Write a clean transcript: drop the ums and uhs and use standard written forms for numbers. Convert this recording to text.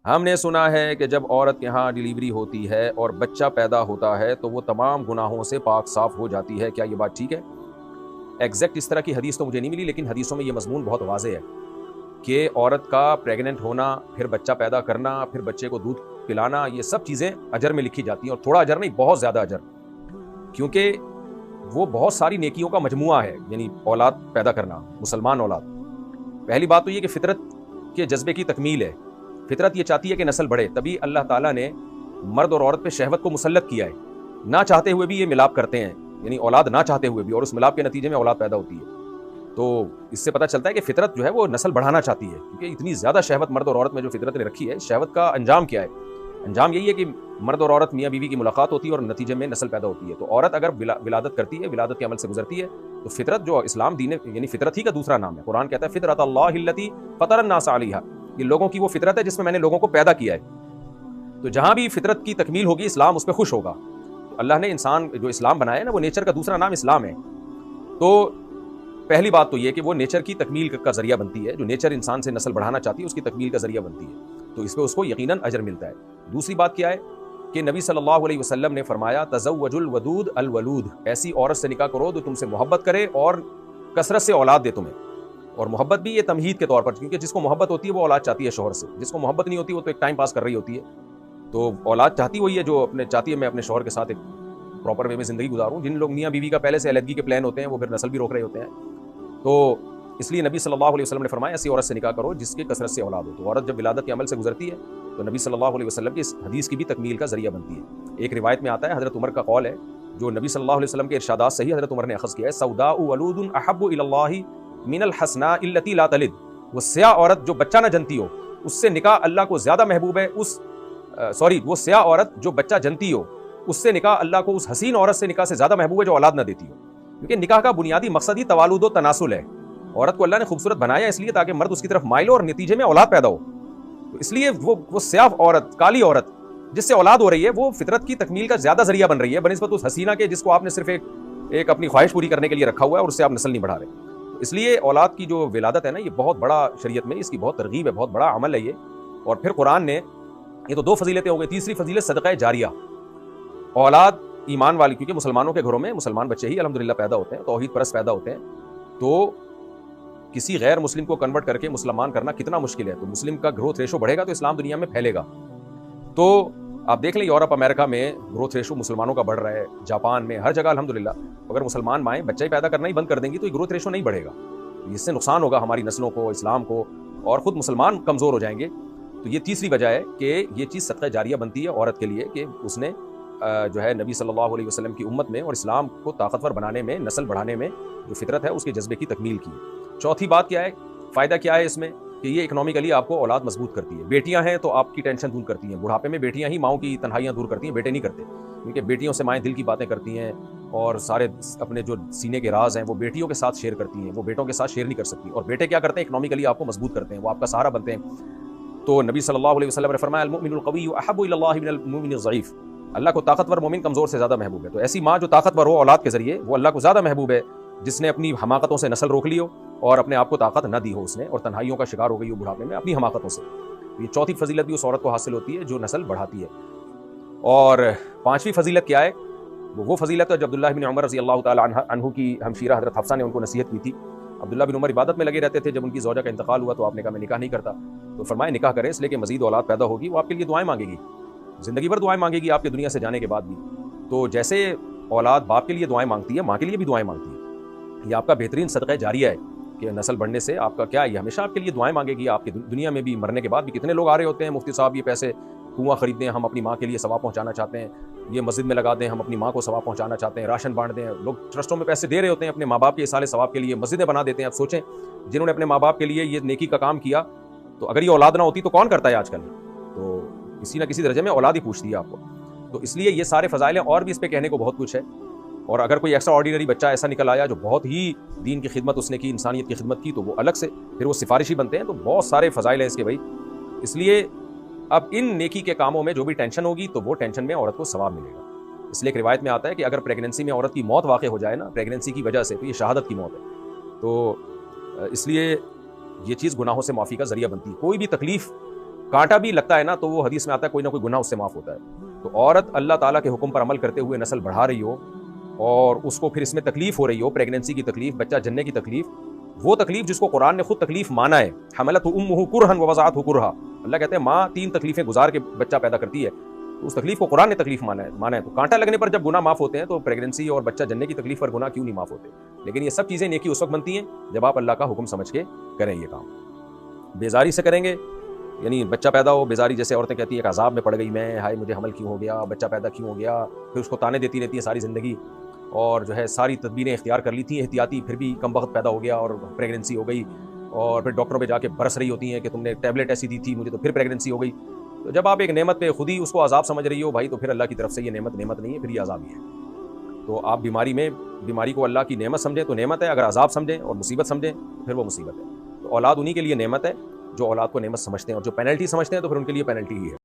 ہم نے سنا ہے کہ جب عورت کے ہاں ڈیلیوری ہوتی ہے اور بچہ پیدا ہوتا ہے تو وہ تمام گناہوں سے پاک صاف ہو جاتی ہے. کیا یہ بات ٹھیک ہے؟ ایگزیکٹ اس طرح کی حدیث تو مجھے نہیں ملی، لیکن حدیثوں میں یہ مضمون بہت واضح ہے کہ عورت کا پریگننٹ ہونا، پھر بچہ پیدا کرنا، پھر بچے کو دودھ پلانا، یہ سب چیزیں اجر میں لکھی جاتی ہیں، اور تھوڑا اجر نہیں، بہت زیادہ اجر، کیونکہ وہ بہت ساری نیکیوں کا مجموعہ ہے. یعنی اولاد پیدا کرنا، مسلمان اولاد، پہلی بات تو یہ کہ فطرت کے جذبے کی تکمیل ہے. فطرت یہ چاہتی ہے کہ نسل بڑھے، تبھی اللہ تعالیٰ نے مرد اور عورت پہ شہوت کو مسلط کیا ہے. نہ چاہتے ہوئے بھی یہ ملاپ کرتے ہیں، یعنی اولاد نہ چاہتے ہوئے بھی، اور اس ملاپ کے نتیجے میں اولاد پیدا ہوتی ہے. تو اس سے پتہ چلتا ہے کہ فطرت جو ہے وہ نسل بڑھانا چاہتی ہے، کیونکہ اتنی زیادہ شہوت مرد اور عورت میں جو فطرت نے رکھی ہے. شہوت کا انجام کیا ہے؟ انجام یہی ہے کہ مرد اور عورت میاں بیوی کی ملاقات ہوتی ہے اور نتیجے میں نسل پیدا ہوتی ہے. تو عورت اگر ولادت کرتی ہے، ولادت کے عمل سے گزرتی ہے، تو فطرت جو اسلام دین یعنی فطرت ہی کا دوسرا نام ہے. قرآن کہتا ہے فطرت اللہ التی فطر الناس علیہا، یہ لوگوں کی وہ فطرت ہے جس میں نے لوگوں کو پیدا کیا ہے. تو جہاں بھی فطرت کی تکمیل ہوگی اسلام اس پہ خوش ہوگا. اللہ نے انسان جو اسلام بنایا ہے نا، وہ نیچر کا دوسرا نام اسلام ہے. تو پہلی بات تو یہ کہ وہ نیچر کی تکمیل کا ذریعہ بنتی ہے، جو نیچر انسان سے نسل بڑھانا چاہتی ہے اس کی تکمیل کا ذریعہ بنتی ہے، تو اس پہ اس کو یقیناً اجر ملتا ہے. دوسری بات کیا ہے کہ نبی صلی اللہ علیہ وسلم نے فرمایا تزوج الودود الولود، ایسی عورت سے نکاح کرو جو تم سے محبت کرے اور کثرت سے اولاد دے تمہیں. اور محبت بھی یہ تمہید کے طور پر، کیونکہ جس کو محبت ہوتی ہے وہ اولاد چاہتی ہے شوہر سے، جس کو محبت نہیں ہوتی وہ تو ایک ٹائم پاس کر رہی ہوتی ہے. تو اولاد چاہتی وہی ہے جو اپنے چاہتی ہے میں اپنے شوہر کے ساتھ ایک پراپر وے میں زندگی گزاروں. جن لوگ میاں بیوی کا پہلے سے علیحدگی کے پلان ہوتے ہیں وہ پھر نسل بھی روک رہے ہوتے ہیں. تو اس لیے نبی صلی اللہ علیہ وسلم نے فرمایا ایسی عورت سے نکاح کرو جس کے کثرت سے اولاد ہو. تو عورت جب ولادت کے عمل سے گزرتی ہے تو نبی صلی اللہ علیہ وسلم کی اس حدیث کی بھی تکمیل کا ذریعہ بنتی ہے. ایک روایت میں آتا ہے، حضرت عمر کا قول ہے جو نبی صلی اللہ علیہ وسلم کے ارشادات سے ہی حضرت عمر نے اخذ کیا ہے، سوداء ولود احب الی اللہ من الحسناء التي لا تلد، وہ سیاہ عورت جو بچہ نہ جنتی ہو اس سے نکاح اللہ کو زیادہ محبوب ہے. وہ سیاہ عورت جو بچہ جنتی ہو اس سے نکاح اللہ کو اس حسین عورت سے نکاح سے زیادہ محبوب ہے جو اولاد نہ دیتی ہو. کیونکہ نکاح کا بنیادی مقصد ہی توالد و تناسل ہے. عورت کو اللہ نے خوبصورت بنایا اس لیے تاکہ مرد اس کی طرف مائل ہو اور نتیجے میں اولاد پیدا ہو. تو اس لیے وہ سیاہ عورت، کالی عورت جس سے اولاد ہو رہی ہے، وہ فطرت کی تکمیل کا زیادہ ذریعہ بن رہی ہے بنسبت اس حسینہ کے جس کو آپ نے صرف ایک اپنی خواہش پوری کرنے کے لیے رکھا ہوا ہے اور اس سے آپ نسل نہیں بڑھا رہے. اس لیے اولاد کی جو ولادت ہے نا، یہ بہت بڑا شریعت میں اس کی بہت ترغیب ہے، بہت بڑا عمل ہے یہ. اور پھر قرآن نے، یہ تو دو فضیلتیں ہو گئی، تیسری فضیلت صدقہ جاریہ. اولاد ایمان والی، کیونکہ مسلمانوں کے گھروں میں مسلمان بچے ہی الحمدللہ پیدا ہوتے ہیں، توحید پرست پیدا ہوتے ہیں. تو کسی غیر مسلم کو کنورٹ کر کے مسلمان کرنا کتنا مشکل ہے. تو مسلم کا گروتھ ریشو بڑھے گا تو اسلام دنیا میں پھیلے گا. تو آپ دیکھ لیں یورپ امریکہ میں گروتھ ریشو مسلمانوں کا بڑھ رہا ہے، جاپان میں، ہر جگہ الحمدللہ. اگر مسلمان مائیں بچہ ہی پیدا کرنا ہی بند کر دیں گی تو یہ گروتھ ریشو نہیں بڑھے گا. اس سے نقصان ہوگا ہماری نسلوں کو، اسلام کو، اور خود مسلمان کمزور ہو جائیں گے. تو یہ تیسری وجہ ہے کہ یہ چیز صدقہ جاریہ بنتی ہے عورت کے لیے کہ اس نے جو ہے نبی صلی اللہ علیہ وسلم کی امت میں اور اسلام کو طاقتور بنانے میں، نسل بڑھانے میں جو فطرت ہے اس کے جذبے کی تکمیل کی. چوتھی بات کیا ہے، فائدہ کیا ہے اس میں کہ یہ اکنامکلی آپ کو اولاد مضبوط کرتی ہے. بیٹیاں ہیں تو آپ کی ٹینشن دور کرتی ہیں. بڑھاپے میں بیٹیاں ہی ماؤں کی تنہائیاں دور کرتی ہیں، بیٹے نہیں کرتے. کیونکہ بیٹیوں سے مائیں دل کی باتیں کرتی ہیں اور سارے اپنے جو سینے کے راز ہیں وہ بیٹیوں کے ساتھ شیئر کرتی ہیں، وہ بیٹوں کے ساتھ شیئر نہیں کر سکتی. اور بیٹے کیا کرتے ہیں، اکنامکلی آپ کو مضبوط کرتے ہیں، وہ آپ کا سہارا بنتے ہیں. تو نبی صلی اللہ علیہ وسلم نے فرمایا المؤمن القوی احب الی اللہ من المؤمن الضعیف، اللہ کو طاقتور مومن کمزور سے زیادہ محبوب ہے. تو ایسی ماں جو طاقتور ہو اولاد کے ذریعے، وہ اللہ کو زیادہ محبوب ہے جس نے اپنی حماقتوں سے نسل روک لی ہو اور اپنے آپ کو طاقت نہ دی ہو اس نے، اور تنہائیوں کا شکار ہو گئی ہو بڑھاپے میں اپنی حماقتوں سے. یہ چوتھی فضیلت بھی اس عورت کو حاصل ہوتی ہے جو نسل بڑھاتی ہے. اور پانچویں فضیلت کیا ہے، وہ فضیلت ہے جو عبداللہ بن عمر رضی اللہ تعالی عنہ کی ہمشیرہ حضرت حفصہ نے ان کو نصیحت کی تھی. عبداللہ بن عمر عبادت میں لگے رہتے تھے. جب ان کی زوجہ کا انتقال ہوا تو آپ نے کہا میں نکاح نہیں کرتا. تو فرمایا نکاح کریں اس لیے کہ مزید اولاد پیدا ہوگی، وہ آپ کے لیے دعائیں مانگے گی، زندگی بھر دعائیں مانگے گی آپ کے دنیا سے جانے کے بعد بھی. تو جیسے اولاد باپ کے لیے دعائیں مانگتی ہے، ماں کے لیے بھی دعائیں مانگتی ہے. یہ آپ کا بہترین صدقہ جاریہ ہے کہ نسل بڑھنے سے آپ کا کیا، یہ ہمیشہ آپ کے لیے دعائیں مانگے گی. آپ کی دنیا میں بھی، مرنے کے بعد بھی کتنے لوگ آ رہے ہوتے ہیں، مفتی صاحب یہ پیسے کنواں خرید دیں، ہم اپنی ماں کے لیے ثواب پہنچانا چاہتے ہیں، یہ مسجد میں لگا دیں، ہم اپنی ماں کو ثواب پہنچانا چاہتے ہیں، راشن بانٹ دیں. لوگ ٹرسٹوں میں پیسے دے رہے ہوتے ہیں اپنے ماں باپ کے ایصال ثواب کے لیے، مسجدیں بنا دیتے ہیں. اب سوچیں جنہوں نے اپنے ماں باپ کے لیے یہ نیکی کا کام کیا، تو اگر یہ اولاد نہ ہوتی تو کون کرتا ہے آج کل؟ تو کسی نہ کسی درجے میں اولاد ہی پوچھتی ہے آپ کو. تو اس لیے یہ سارے فضائل ہیں، اور بھی اس پہ کہنے کو بہت کچھ ہے. اور اگر کوئی ایکسٹرا آرڈینری بچہ ایسا نکل آیا جو بہت ہی دین کی خدمت اس نے کی، انسانیت کی خدمت کی، تو وہ الگ سے پھر وہ سفارشی بنتے ہیں. تو بہت سارے فضائل ہیں اس کے بھائی. اس لیے اب ان نیکی کے کاموں میں جو بھی ٹینشن ہوگی تو وہ ٹینشن میں عورت کو ثواب ملے گا. اس لیے ایک روایت میں آتا ہے کہ اگر پریگننسی میں عورت کی موت واقع ہو جائے نا، پریگننسی کی وجہ سے، تو یہ شہادت کی موت ہے. تو اس لیے یہ چیز گناہوں سے معافی کا ذریعہ بنتی ہے. کوئی بھی تکلیف کانٹا بھی لگتا ہے نا تو وہ حدیث میں آتا ہے کوئی نہ کوئی گناہ اس سے معاف ہوتا ہے. تو عورت اللہ تعالیٰ کے حکم پر عمل کرتے ہوئے نسل بڑھا رہی ہو اور اس کو پھر اس میں تکلیف ہو رہی ہو، پریگننسی کی تکلیف، بچہ جننے کی تکلیف، وہ تکلیف جس کو قرآن نے خود تکلیف مانا ہے، حملتہ امہ کرہا ووضعتہ کرہا، اللہ کہتے ہیں ماں 3 تکلیفیں گزار کے بچہ پیدا کرتی ہے، تو اس تکلیف کو قرآن نے تکلیف مانا ہے. تو کانٹا لگنے پر جب گناہ معاف ہوتے ہیں تو پریگننسی اور بچہ جننے کی تکلیف پر گناہ کیوں نہیں معاف ہوتے؟ لیکن یہ سب چیزیں نیکی اس وقت بنتی ہیں جب آپ اللہ کا حکم سمجھ کے کریں یہ کام. بیزاری سے کریں گے، یعنی بچہ پیدا ہو، بیزاری جیسے عورتیں کہتی ہیں کہ عذاب میں پڑ گئی میں، ہائے مجھے حمل کیوں ہو گیا، بچہ پیدا کیوں ہو گیا، پھر اس کو تانے دیتی رہتی ہے ساری زندگی، اور جو ہے ساری تدبیریں اختیار کر لی تھیں احتیاطی، پھر بھی کم وقت پیدا ہو گیا اور پریگننسی ہو گئی، اور پھر ڈاکٹروں پہ جا کے برس رہی ہوتی ہیں کہ تم نے ٹیبلٹ ایسی دی تھی مجھے تو پھر پریگننسی ہو گئی. تو جب آپ ایک نعمت پہ خود ہی اس کو عذاب سمجھ رہی ہو بھائی، تو پھر اللہ کی طرف سے یہ نعمت نہیں ہے، پھر یہ عذاب ہی ہے. تو آپ بیماری کو اللہ کی نعمت سمجھیں تو نعمت ہے، اگر عذاب سمجھیں اور مصیبت سمجھیں تو پھر وہ مصیبت ہے. تو اولاد انہی کے لیے نعمت ہے جو اولاد کو نعمت سمجھتے ہیں، اور جو پینلٹی سمجھتے ہیں تو پھر ان کے لیے پینلٹی ہی ہے.